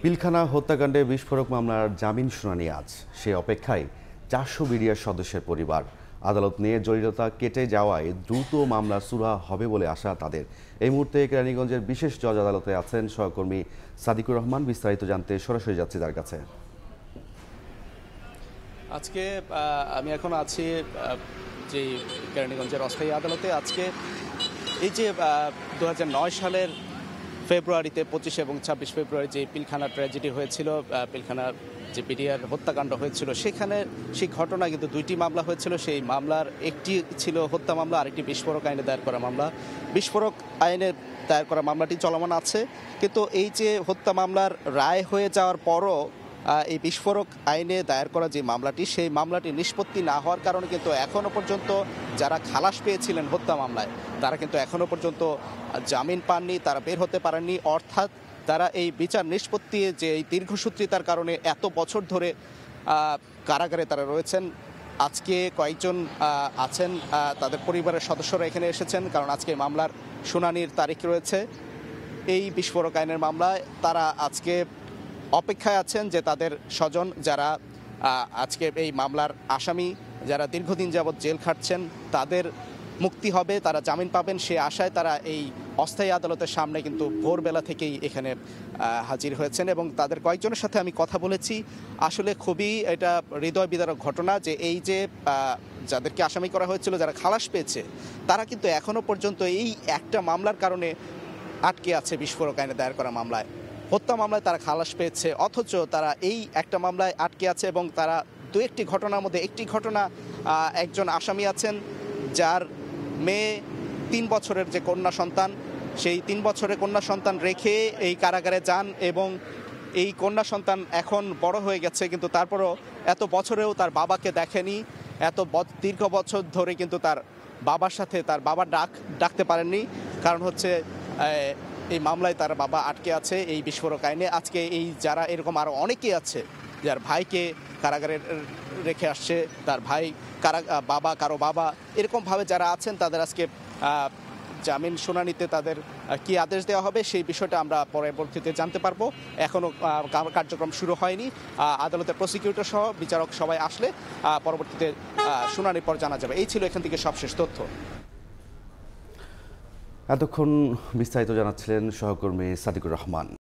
পিলখানা হত্যাকাণ্ডে বিস্ফোরক মামলার জামিন শুনানি আজ। সে অপেক্ষায় 400 বিডিআর সদস্যের পরিবার। আদালত নিয়ে জটিলতা কেটে যাওয়ায় দ্রুত মামলা সুরা হবে বলে আশা তাদের। এই মুহূর্তে কেরানীগঞ্জের বিশেষ জজ আদালতে আছেন সহকর্মী সাদিকুর রহমান। বিস্তারিত জানতে সরাসরি যাচ্ছি তার কাছে। আজকে আমি এখন আছি যে কেরানীগঞ্জের অস্থায়ী আদালতে। আজকে এই যে 2009 সালের ফেব্রুয়ারিতে 25 এবং 26 ফেব্রুয়ারি যে পিলখানা ট্র্যাজেডি হয়েছিল, পিলখানার যে বিডিআর হত্যাকাণ্ড হয়েছিল, সেখানে সেই ঘটনা কিন্তু দুইটি মামলা হয়েছিল। সেই মামলার একটি ছিল হত্যা মামলা, আরেকটি বিস্ফোরক আইনে দায়ের করা মামলা। বিস্ফোরক আইনে দায়ের করা মামলাটি চলমান আছে, কিন্তু এই যে হত্যা মামলার রায় হয়ে যাওয়ার পরও এই বিস্ফোরক আইনে দায়ের করা যে মামলাটি, সেই মামলাটি নিষ্পত্তি না হওয়ার কারণে কিন্তু এখনও পর্যন্ত যারা খালাস পেয়েছিলেন হত্যা মামলায়, তারা কিন্তু এখনও পর্যন্ত জামিন পাননি, তারা বের হতে পারেননি। অর্থাৎ তারা এই বিচার নিষ্পত্তি যে এই দীর্ঘসূত্রিতার কারণে এত বছর ধরে কারাগারে তারা রয়েছেন। আজকে কয়েকজন আছেন, তাদের পরিবারের সদস্যরা এখানে এসেছেন, কারণ আজকে মামলার শুনানির তারিখ রয়েছে। এই বিস্ফোরক আইনের মামলায় তারা আজকে অপেক্ষায় আছেন যে তাদের স্বজন যারা আজকে এই মামলার আসামি, যারা দীর্ঘদিন যাবৎ জেল খাটছেন, তাদের মুক্তি হবে, তারা জামিন পাবেন, সে আশায় তারা এই অস্থায়ী আদালতের সামনে কিন্তু ভোরবেলা থেকেই এখানে হাজির হয়েছেন। এবং তাদের কয়েকজনের সাথে আমি কথা বলেছি। আসলে খুবই এটা হৃদয় বিদারক ঘটনা যে এই যে যাদেরকে আসামি করা হয়েছিল, যারা খালাস পেয়েছে, তারা কিন্তু এখনও পর্যন্ত এই একটা মামলার কারণে আটকে আছে। বিস্ফোরক আইনে দায়ের করা মামলায়, হত্যা মামলায় তারা খালাস পেয়েছে, অথচ তারা এই একটা মামলায় আটকে আছে। এবং তারা দু একটি ঘটনার মধ্যে একটি ঘটনা, একজন আসামি আছেন যার মেয়ে 3 বছরের যে কন্যা সন্তান, সেই 3 বছরের কন্যা সন্তান রেখে এই কারাগারে যান এবং এই কন্যা সন্তান এখন বড় হয়ে গেছে, কিন্তু তারপরও এত বছরেও তার বাবাকে দেখেনি। এত দীর্ঘ বছর ধরে কিন্তু তার বাবার সাথে তার বাবা ডাকতে পারেননি, কারণ হচ্ছে এই মামলায় তার বাবা আটকে আছে এই বিস্ফোরক আইনে। আজকে এই যারা এরকম আরও অনেকেই আছে যার ভাইকে কারাগারে রেখে আসছে, তার ভাই বাবা, কারো বাবা, এরকমভাবে যারা আছেন, তাদের আজকে জামিন শুনানিতে তাদের কি আদেশ দেওয়া হবে সেই বিষয়টা আমরা পরবর্তীতে জানতে পারবো। এখনও কার্যক্রম শুরু হয়নি। আদালতের প্রসিকিউটর সহ বিচারক সবাই আসলে পরবর্তীতে শুনানির পর জানা যাবে। এই ছিল এখান থেকে সবশেষ তথ্য। এতক্ষণ বিস্তারিত জানাচ্ছিলেন সহকর্মী সাদিকুর রহমান।